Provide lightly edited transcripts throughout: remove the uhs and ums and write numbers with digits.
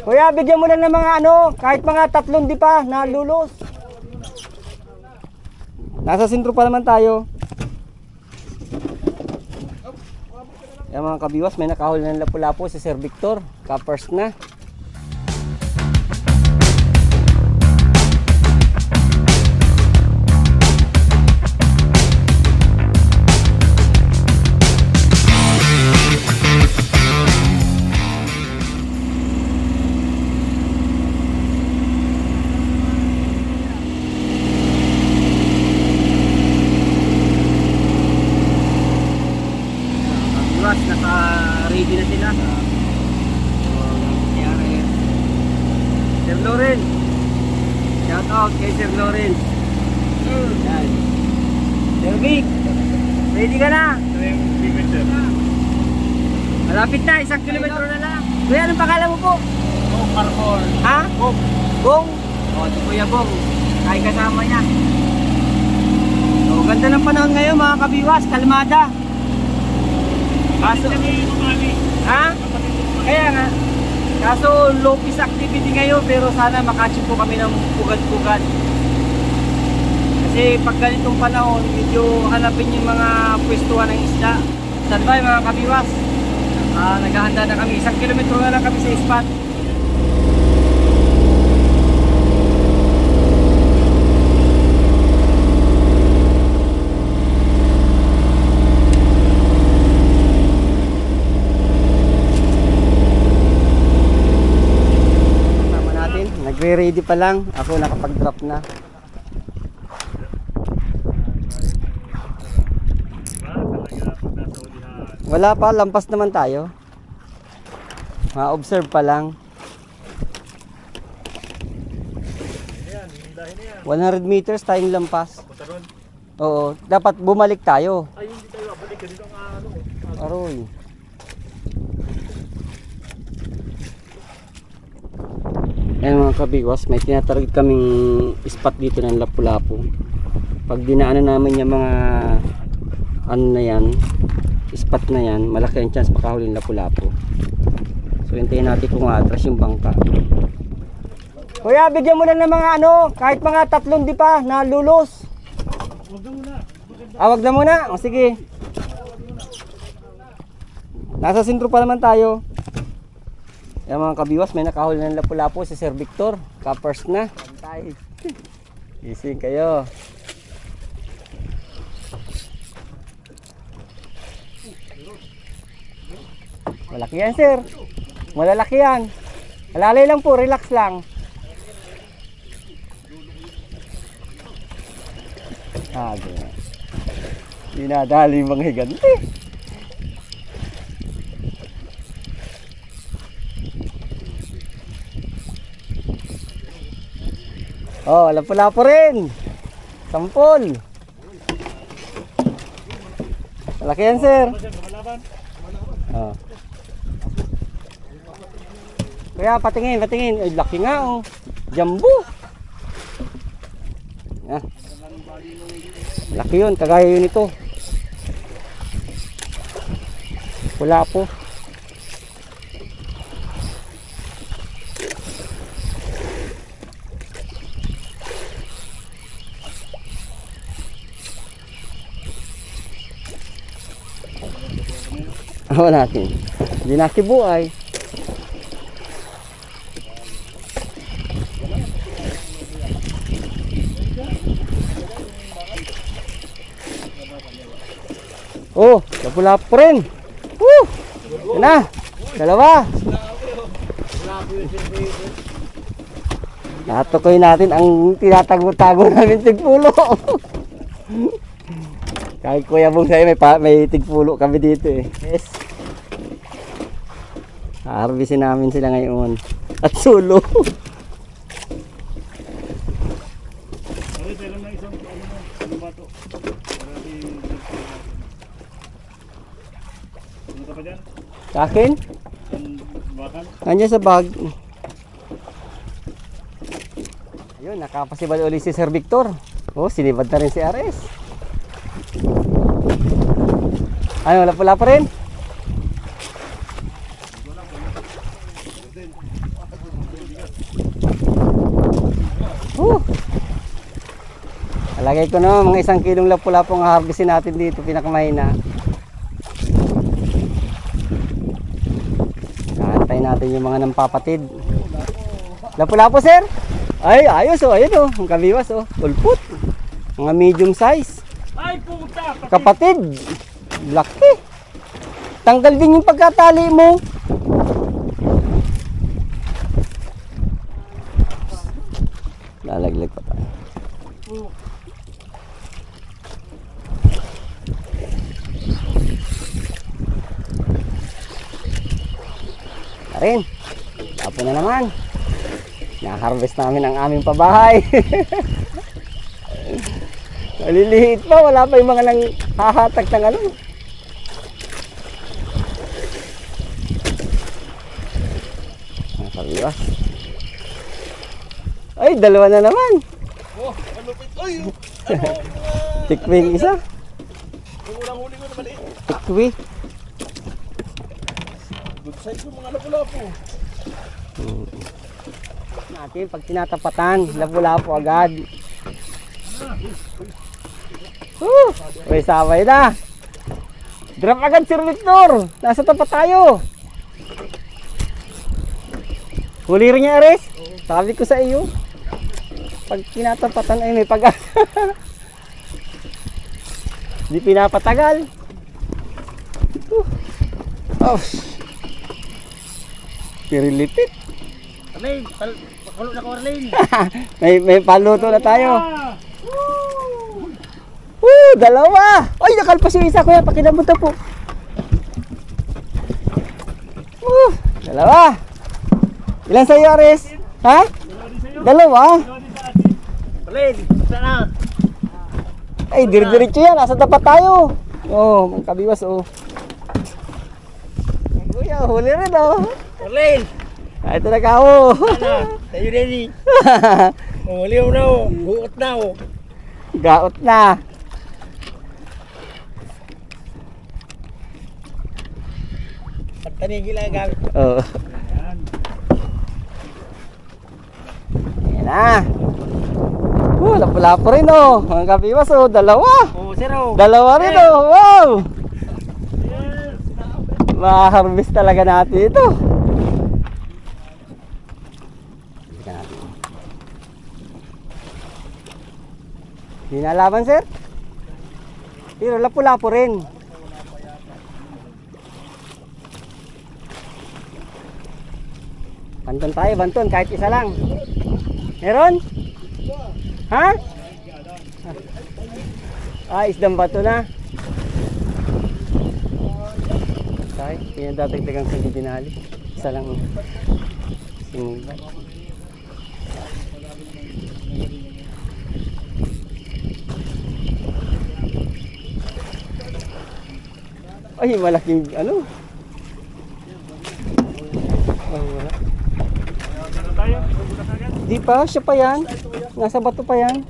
Kuya, bigyan mo lang ng mga kahit mga 3 di pa na lulos. Nasa sentro pa naman tayo. Yan mga kabiwas, may nakahuli ng lapu-lapu si Sir Victor. Ka-first na. Naka-ready na sila. Sir Lawrence, shout out kay Sir Lawrence. Yan. Sir Vic, ready ka na? Malapit na, 1 kilometro na lang. Kuya, anong pangalan mo po? Bong Parkour. Ha? Bong. Bong? O, si Kuya Bong, ay kasama niya. So, ganda ng panahon ngayon mga kabiwas, kalmada. Kaso, ha? Kaya nga, kaso low piece activity ngayon, pero sana makachip po kami ng pugad-pugad. Kasi pag ganitong panahon, medyo hanapin yung mga pwestuhan ng isda. Standby mga kabiwas. Naghahanda na kami, 1 kilometro na lang kami sa spot. Nagre-ready pa lang, ako nakapag-drop na. Wala pa, lampas naman tayo. Ma-observe pa lang. 100 meters tayong lampas. Oo, dapat bumalik tayo. Ay, hindi tayo babalik. Ganito ang Aroy. Ayan mga kabiwas, may tinatarget kaming spot dito ng lapu-lapu. Pag dinaanan namin yung mga na yan, spot na yan, malaki ang chance makahuli ng lapu-lapu. So hintayin natin kung atras yung bangka. Kuya, bigyan mo lang ng mga kahit mga 3 di pa na lulos. Wag na muna. Wag na muna. O sige. Nasa sentro pa naman tayo. Yan mga kabiwas, may nakahuli ng lapu-lapu si Sir Victor. Ka-first na. Gising kayo. Malaki yan, sir. Malalaki yan. Alalay lang po, relax lang. Dinadali yung mga higante. Oh, lapu-lapu rin. Sampol. Malaki yan, sir. Oh. Kaya patingin. Ay, laki nga, oh. Jumbo. Ah. Laki yun, kagaya yun ito. Wala po. Awa natin. Hindi nakibuhay. Oh, lapu-lapu rin. Woo! Yan na. Dalawa. Natukoy natin ang tinatago-tago namin tigpulo. Kahit Kuya Bong sa'yo may tigpulo kami dito eh. Yes. Harvestin namin sila ngayon. At sulo. Sa akin? Nandiyan sa bag. Ayun, nakapasibal ulit si Sir Victor. Oh, sinibad na rin si Ares. Ano, lapu-lapu rin? Alagay ko na mga 1 kilong lapu-lapu ang harvestin natin dito, pinakamahina. Kaantay natin yung mga nampapatid. Lapu-lapu, sir? Ay, ayos oh, ayun oh, ang kabiwas oh, ulput. Mga medium size. Ay, puta! Kapatid, laki. Tanggal din yung pagkatali mo. Lalaglag pa tayo. Rin, tapo na naman. Na-harvest namin ang aming pabahay. Maliliit pa, wala pa yung mga nang hahatag ng ano. Nakaliwas. Ay, dalawa na naman. Oh, malupit. Ay, Tikwi yung isa. yung unang huli ko na maliit. Tikwi. Good size yung mga lapu-lapu. Natin, pag tinatapatan, lapu-lapu agad. May sabay na. Drop agad, Sir Victor. Nasa tapat tayo. Huli rin niya, Ares. Sabi ko sa iyo. Pag tinatapatan ay may pag di pinapatagal. Oh. Kirilipit. Arlene, pakulo na ko Arlene. may paluto na tayo. Dalawa. Ay, nakalpas yung isa, kuya. Pakilabot na po. Dalawa. Ilan sa'yo, Ares? Ha? Dalawa. Arlene, sana. Ay, dir-diretso yan. Nasa tapat tayo. Oh, mga kabiwas, oh. Kuya, huli rin, oh. Arlene, Ito na ka, oh. tayo ready. Huli mo na oh, buot na oh. Gaot na. Pagtanigil lang gamit. Oh. Ayan na. Lapu-lapu rin, oh. Mga kabiwas, oh. Dalawa. Oh, sir oh. Dalawa rin, oh. Wow. Ma-harvest talaga natin ito. Hindi na laban, sir. Pero lapu-lapu rin. Banton tayo, banton. Kahit isa lang. Meron? Ha? Ah, isdang bato na. Tayo, pinadadagdagan sa dinali. Isa lang. Sinigbat. Ay, malaking ano? Ay, wala. Tayo, bukas agad. Di pa, siya pa yan. Nasa bato pa yan.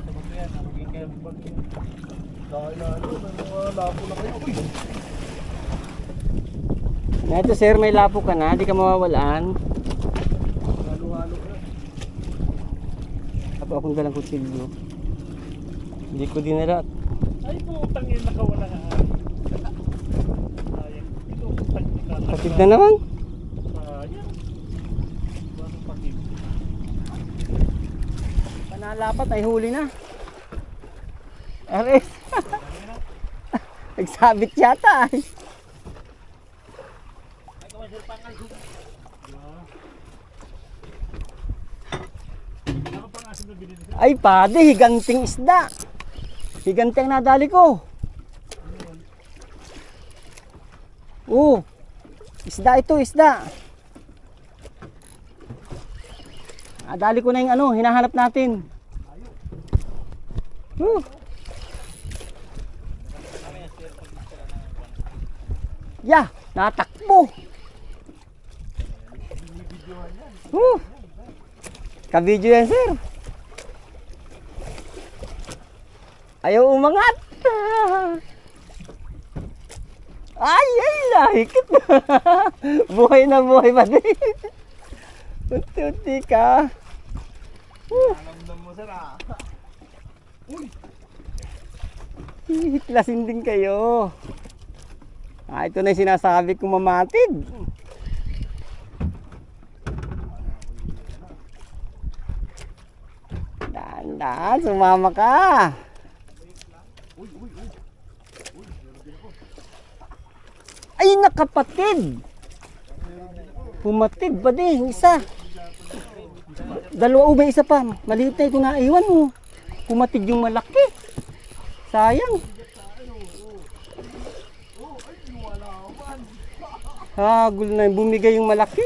Dahil na ano, may mga lapo na kayo. Uy! Na ito, sir, may lapo ka na. Di ka mawawalaan. Halo-halo na. Apo akong dalang kutsilyo. Hindi ko dinala. Ay, putang yun, nakawala nga. Sayang. Ito, putang yun. Patid na naman. Sayang. Bakit patid? Panalapat ay huli na. Ares. Nagsabit yata ay. Ay, pade, higanting isda. Higanting nadali ko. Isda ito, isda. Nadali ko na yung ano, hinahanap natin. Yeah, natakbo. Ka-video yan, sir. Ayaw umangat. Ay, nahikit. Buhay na buhay pa din. Unti-unti ka. Alam mo sir ah. Hihiklasin din kayo. Ito na yung sinasabi kong mamatid. Dahan-dahan, sumama ka. Ay, nakapatid. Pumatid ba din? Isa. Dalawa o ba isa pa? Maliit na ito naiwan mo. Pumatid yung malaki. Sayang. Hagul na bumigay yung malaki.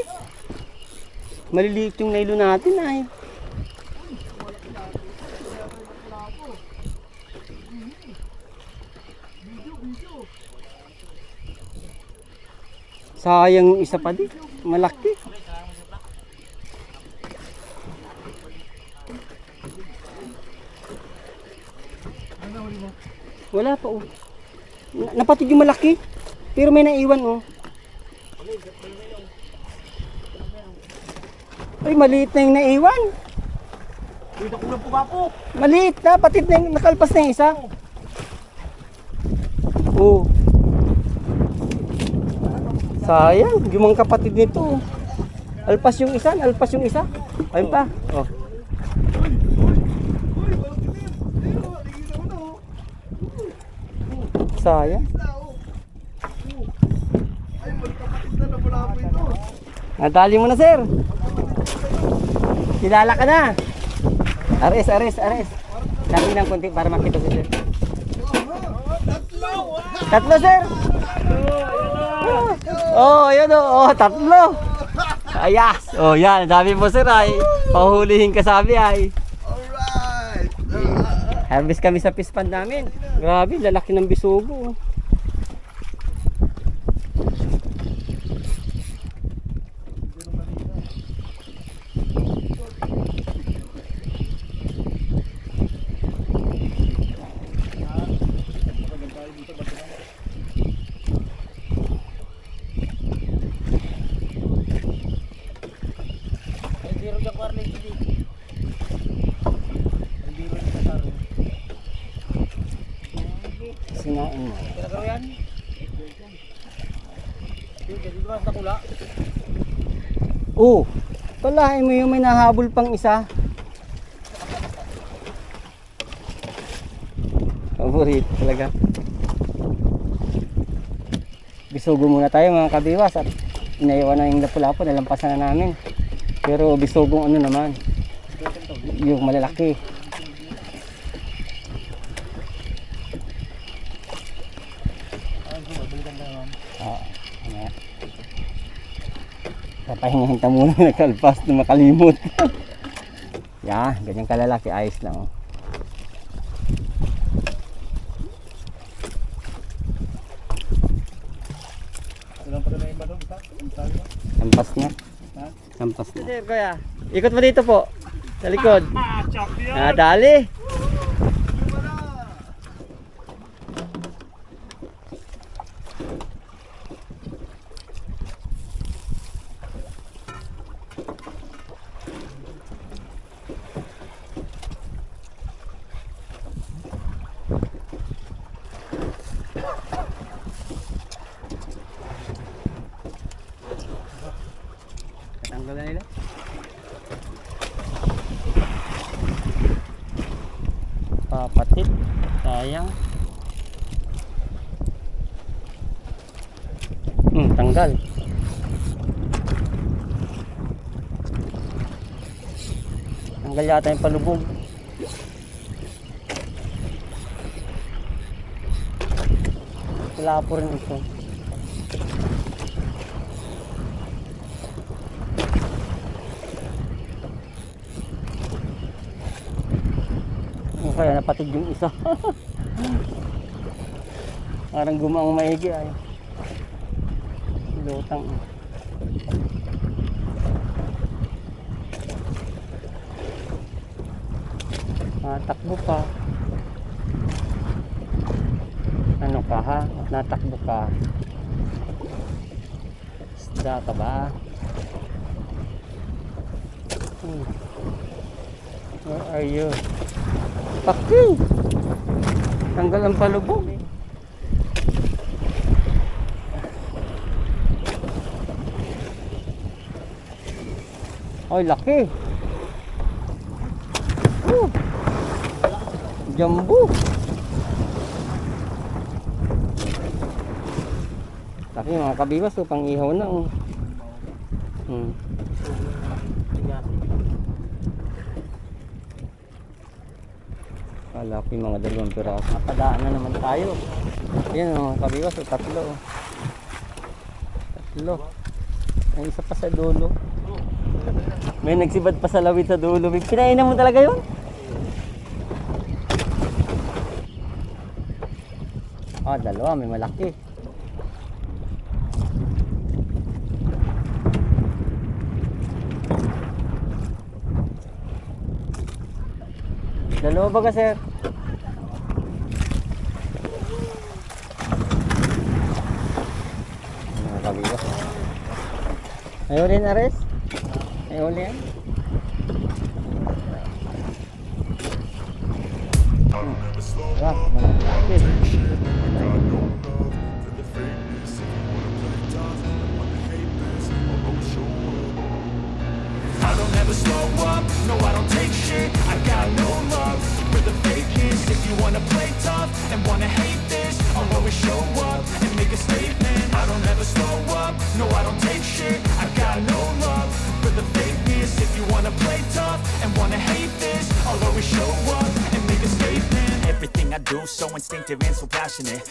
Maliliit yung nailo natin ay. Sayang yung isa pa din. Malaki. Wala pa oh. Napatid yung malaki. Pero may naiwan oh. Ay, maliit na yung naiwan. Dito ko lang pumapo. Maliit na, patid na yung nakalpas na yung isa. Oh. Sayang, yung mga kapatid nito. Alpas yung isa, alpas yung isa. Ayun pa. Oh. Sayang. Ay, magkapatid na wala po ito. Nadali mo na, sir. Kilala ka na. Ares. Dami ng konti para makita si sir. Tatlo, sir. Oh, ayun oh, tatlo. Ayas. Oh, yan. Dami mo, sir ay. Pahulihin ka sabi ay. Alright. Harvest kami sa fish pond namin. Grabe, lalaki ng bisugo. Sinain mo. Kinagawa yan. Dito ba sa kula? Oh, palahin mo yung may nahabol pang isa. Paborito talaga. Bisugo muna tayo mga kabiwas at inaiwan na yung lapu-lapu, nalampasan na namin. Pero bisugong ano naman, yung malalaki. Papahingahin ta muna nagkalpas na makalimot. Yan, ganyan kalalaki, ayos lang oh. Lampas na. Lampas na. Sir, kuya. Ikot mo dito po. Sa likod. Champion! Dali. Tanggal na nila. Papatit. Sayang. Tanggal. Tanggal yata yung palubog. Wala po rin ito. Kaya napatid yung isa. Parang gumaang maigi ay. Lutang. Takbo pa. Ano ka ha? Natakbo ka. Isda ka ba? Where are you? Paki! Tanggal ang palubog. Ay, laki. Jumbo. Laki mga kabiwas, pang ihaw na. Laki mga 2 piraso. Napadaan na naman tayo. Ayan mga kabiwas, 3. Ay, isa pa sa dulo. May nagsibad pa sa lawid sa dulo. Pinainan mo talaga yun? Ah, 2, may malaki. Dalawa ba ka, sir? Mga kabiwas. Ayaw rin, Ares? Ayaw rin? Wah, malaki. I don't ever slow up, no I don't take shit. I got no love for the fakeness. If you wanna play tough and wanna hate this, I'll always show up and make a statement. I don't ever slow up, no I don't take shit. I got no love for the fakeness. If you wanna play tough and wanna hate this, I'll always show up and make a statement. Everything I do so instinctive and so passionate.